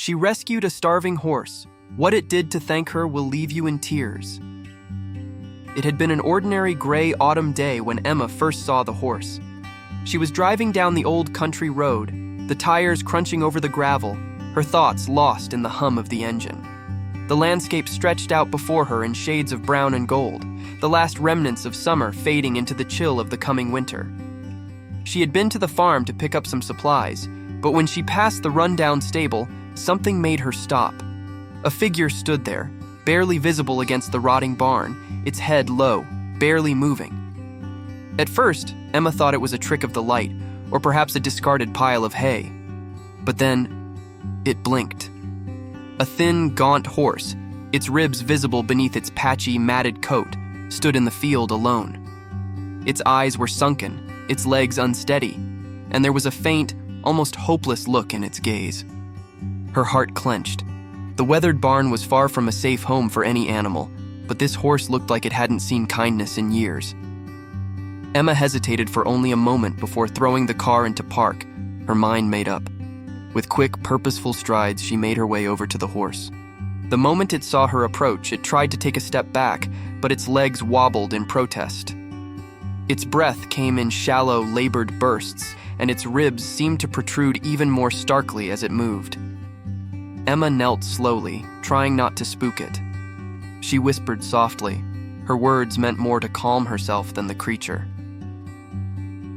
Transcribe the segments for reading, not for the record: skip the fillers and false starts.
She rescued a starving horse. What it did to thank her will leave you in tears. It had been an ordinary gray autumn day when Emma first saw the horse. She was driving down the old country road, the tires crunching over the gravel, her thoughts lost in the hum of the engine. The landscape stretched out before her in shades of brown and gold, the last remnants of summer fading into the chill of the coming winter. She had been to the farm to pick up some supplies, but when she passed the rundown stable, something made her stop. A figure stood there, barely visible against the rotting barn, its head low, barely moving. At first, Emma thought it was a trick of the light, or perhaps a discarded pile of hay. But then, it blinked. A thin, gaunt horse, its ribs visible beneath its patchy, matted coat, stood in the field alone. Its eyes were sunken, its legs unsteady, and there was a faint, almost hopeless look in its gaze. Her heart clenched. The weathered barn was far from a safe home for any animal, but this horse looked like it hadn't seen kindness in years. Emma hesitated for only a moment before throwing the car into park, her mind made up. With quick, purposeful strides, she made her way over to the horse. The moment it saw her approach, it tried to take a step back, but its legs wobbled in protest. Its breath came in shallow, labored bursts, and its ribs seemed to protrude even more starkly as it moved. Emma knelt slowly, trying not to spook it. She whispered softly. Her words meant more to calm herself than the creature.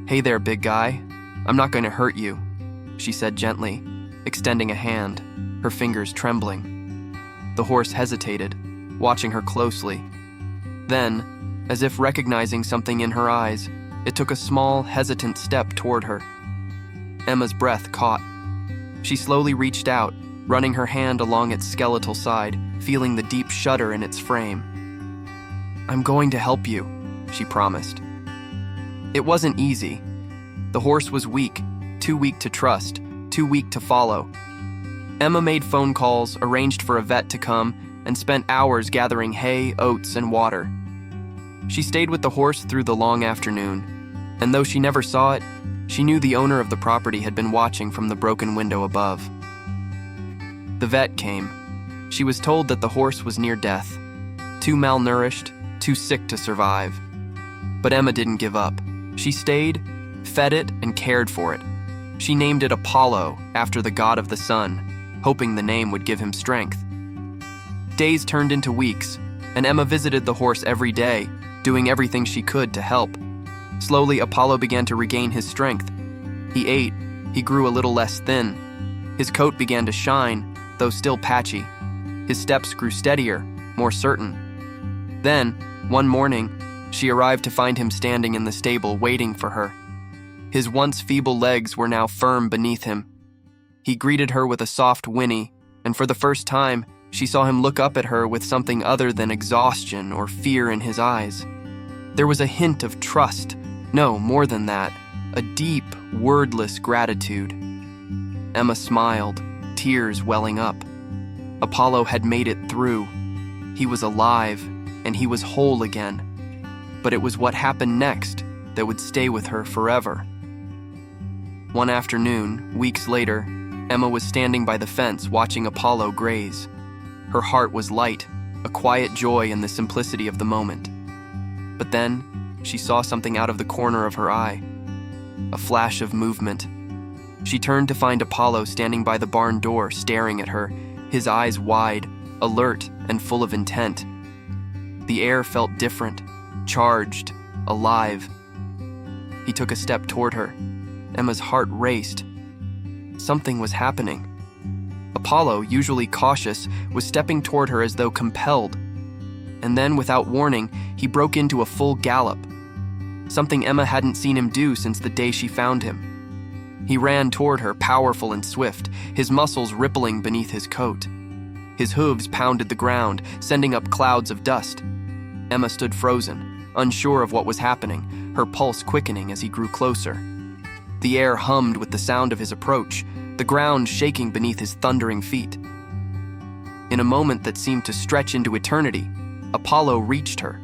"Hey there, big guy. I'm not going to hurt you," she said gently, extending a hand, her fingers trembling. The horse hesitated, watching her closely. Then, as if recognizing something in her eyes, it took a small, hesitant step toward her. Emma's breath caught. She slowly reached out, running her hand along its skeletal side, feeling the deep shudder in its frame. "I'm going to help you," she promised. It wasn't easy. The horse was weak, too weak to trust, too weak to follow. Emma made phone calls, arranged for a vet to come, and spent hours gathering hay, oats, and water. She stayed with the horse through the long afternoon, and though she never saw it, she knew the owner of the property had been watching from the broken window above. The vet came. She was told that the horse was near death, too malnourished, too sick to survive. But Emma didn't give up. She stayed, fed it, and cared for it. She named it Apollo, after the god of the sun, hoping the name would give him strength. Days turned into weeks, and Emma visited the horse every day, doing everything she could to help. Slowly, Apollo began to regain his strength. He ate, he grew a little less thin. His coat began to shine, though still patchy. His steps grew steadier, more certain. Then, one morning, she arrived to find him standing in the stable waiting for her. His once feeble legs were now firm beneath him. He greeted her with a soft whinny, and for the first time, she saw him look up at her with something other than exhaustion or fear in his eyes. There was a hint of trust, no, more than that, a deep, wordless gratitude. Emma smiled, tears welling up. Apollo had made it through. He was alive, and he was whole again. But it was what happened next that would stay with her forever. One afternoon, weeks later, Emma was standing by the fence watching Apollo graze. Her heart was light, a quiet joy in the simplicity of the moment. But then, she saw something out of the corner of her eye. A flash of movement. She turned to find Apollo standing by the barn door, staring at her, his eyes wide, alert and full of intent. The air felt different, charged, alive. He took a step toward her. Emma's heart raced. Something was happening. Apollo, usually cautious, was stepping toward her as though compelled. And then, without warning, he broke into a full gallop. Something Emma hadn't seen him do since the day she found him. He ran toward her, powerful and swift, his muscles rippling beneath his coat. His hooves pounded the ground, sending up clouds of dust. Emma stood frozen, unsure of what was happening, her pulse quickening as he grew closer. The air hummed with the sound of his approach, the ground shaking beneath his thundering feet. In a moment that seemed to stretch into eternity, Apollo reached her.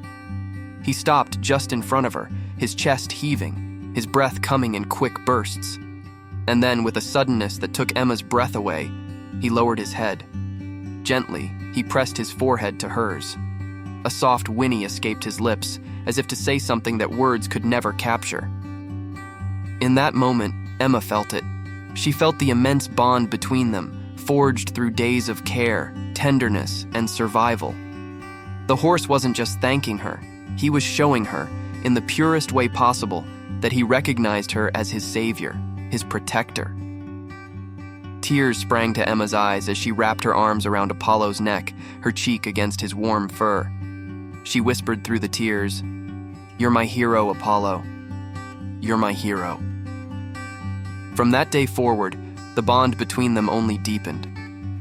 He stopped just in front of her, his chest heaving, his breath coming in quick bursts. And then, with a suddenness that took Emma's breath away, He lowered his head. Gently, he pressed his forehead to hers. A soft whinny escaped his lips, as if to say something that words could never capture. In that moment, Emma felt it. She felt the immense bond between them, forged through days of care, tenderness, and survival. The horse wasn't just thanking her, he was showing her, in the purest way possible, that he recognized her as his savior, his protector. Tears sprang to Emma's eyes as she wrapped her arms around Apollo's neck, her cheek against his warm fur. She whispered through the tears, "You're my hero, Apollo. You're my hero." From that day forward, the bond between them only deepened.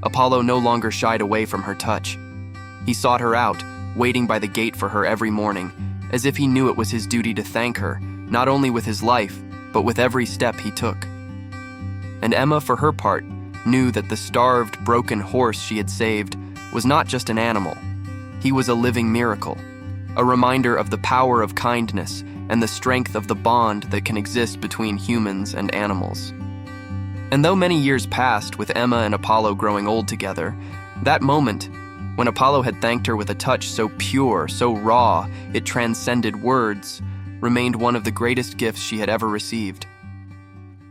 Apollo no longer shied away from her touch. He sought her out, waiting by the gate for her every morning, as if he knew it was his duty to thank her, not only with his life, but with every step he took. And Emma, for her part, knew that the starved, broken horse she had saved was not just an animal. He was a living miracle, a reminder of the power of kindness and the strength of the bond that can exist between humans and animals. And though many years passed with Emma and Apollo growing old together, that moment, when Apollo had thanked her with a touch so pure, so raw, it transcended words, remained one of the greatest gifts she had ever received.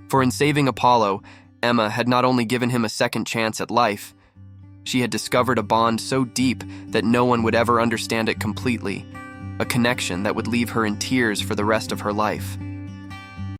For in saving Apollo, Emma had not only given him a second chance at life, she had discovered a bond so deep that no one would ever understand it completely, a connection that would leave her in tears for the rest of her life.